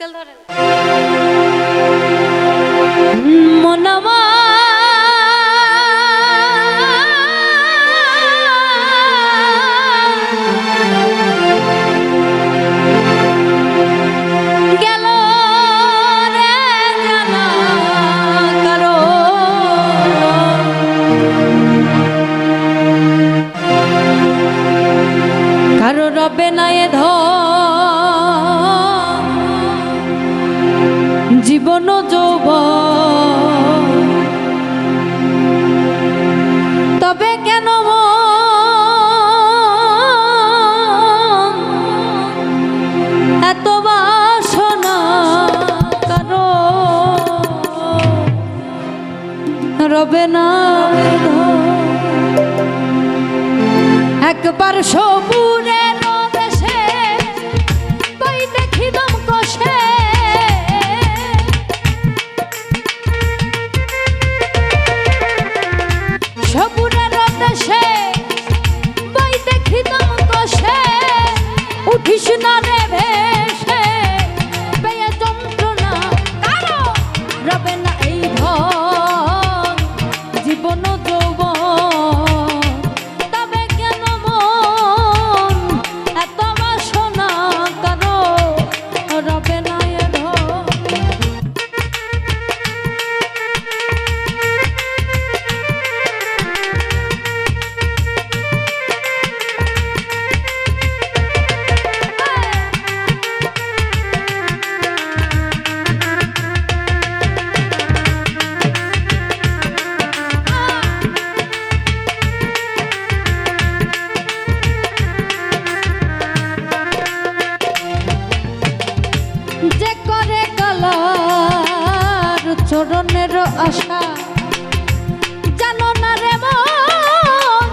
scale ধরেন মনামা রবে না এ জীবন যৌবন তবে কেন এত বাসনা কারো রবে না একবার সবুরে কৃষ্ণ রে ভেসে বেয়ে যন্ত্রণা কারো রবে না এই ধন জীবন যৌবন তবে কেন মন এত বাসনা কারো রবে না এ চরণের আশা জানো না রে মন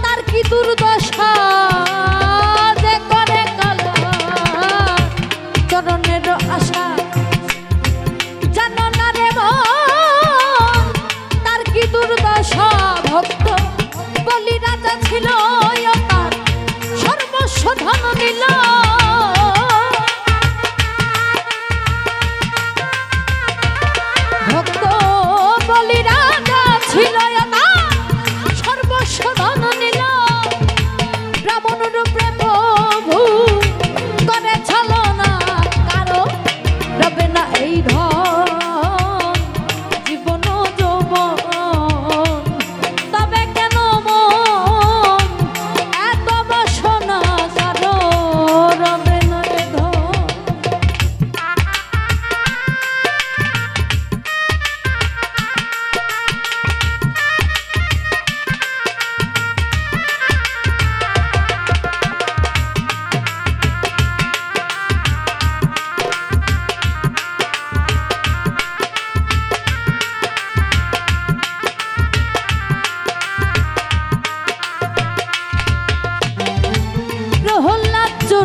তার কি দুর্দশা যে করে কালা চরণের আশা জানো না রে মন তার কি দুর্দশা ভক্ত বলি রাজা ছিল তার সর্বস্ব ধন দিল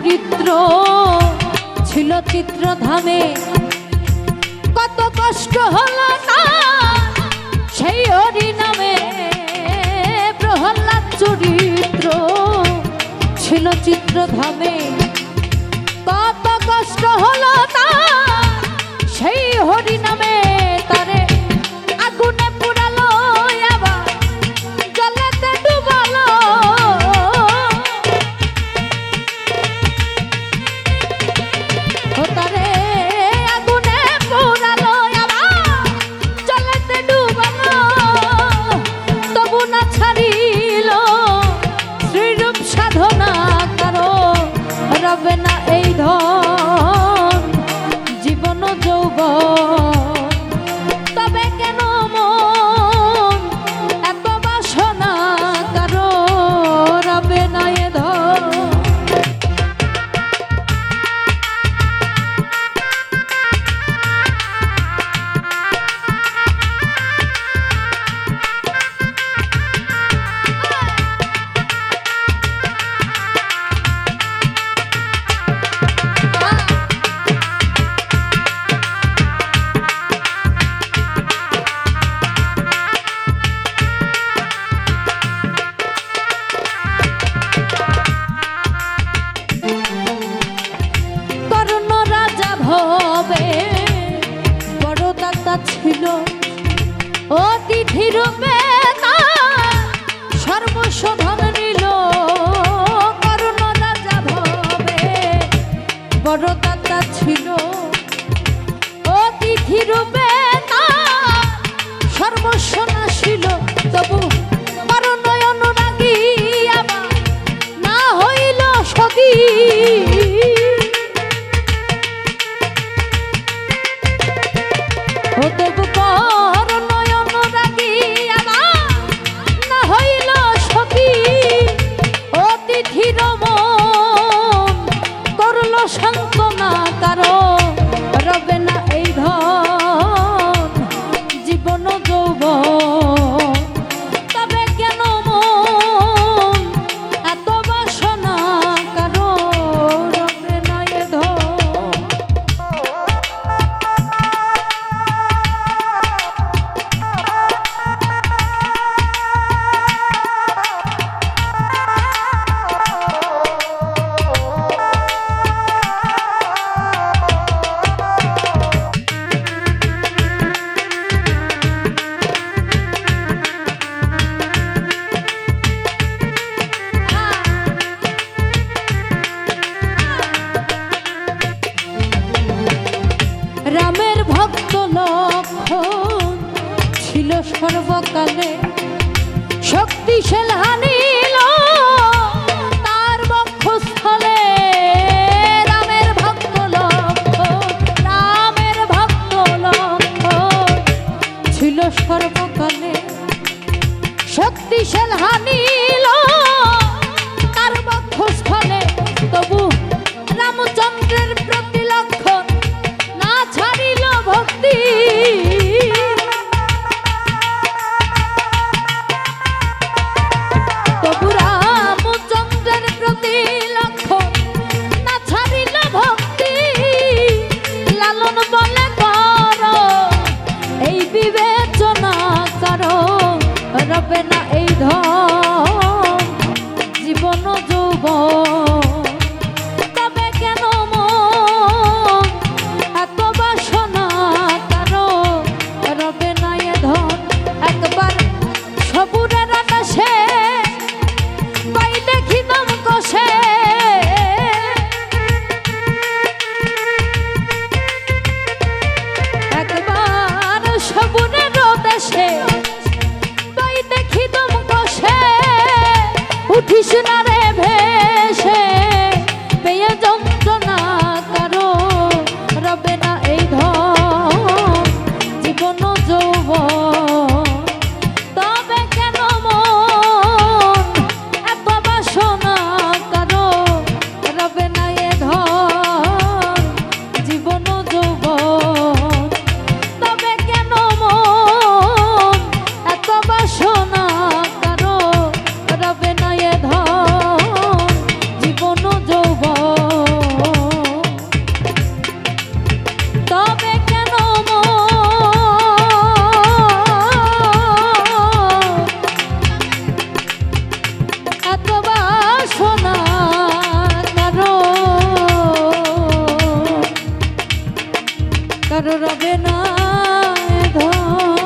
চরিত্র ছিল চিত্রধামে কত কষ্ট হলো না সেই হরি নামে প্রহ্লাদ চরিত্র ছিল চিত্রধামে কত কষ্ট হলো না সেই হরি নামে তারে আগুনে পুরালো আবার জলেতে ডুবালো রবে না এই ধন জীবন যৌবন তবে কেন মন এত বাসনা কারো রবে না এ ধন রূপে তার সর্বস্ব ধন নিল কর্ণ রাজা ভবে বড় দাতা ছিল অতিথি রূপে তার সর্বস্ব নাশিল তবু বড় নয়ন রাগী আবার না হইল সখী ও তবু বড় নয়ন রাগী আবার না হইল সখী অতিথির মন করল সান্ত্বনা কারো রবে না এই ধন জীবন যৌবন তবে কেন মন এত বাসনা কারো রবে না এ ধন রামের ভক্ত লক্ষণ ছিল সর্বকালে শক্তিশাল হানিল তার বক্ষস্থলে রামের ভক্ত লক্ষণ ছিল সর্বকালে শক্তিশাল হানিল তার বক্ষস্থলে তবু রামচন্দ্রের প্রতি লক্ষণ না ছাড়িল ভক্তি তবু রামচন্দ্রের প্রতি লক্ষণ না ছাড়িল ভক্তি লালন বলে কর এই বিবেচনা করো রবে না এই ধন জীবন যৌবন তবে কেন মন এত বাসনা কারো রবে না এ ধন একবার সবুরের আকাশে পাই দেখি দম কষে একবার সবুরের দেশে পাই দেখি দম কষে উঠিস না রে ভেসে পেয়ে যন্ত্রণা কারো রবে না এই ধন জীবন যৌবন তবে কেন মন এত বাসনা কারো রবে না এ ধন জীবন যৌবন তবে কেন মন এত বাসনা কারো রবে না এ ধন জীবন যৌবন তবে কেন এত বাসনা কারো রবে না এ ধন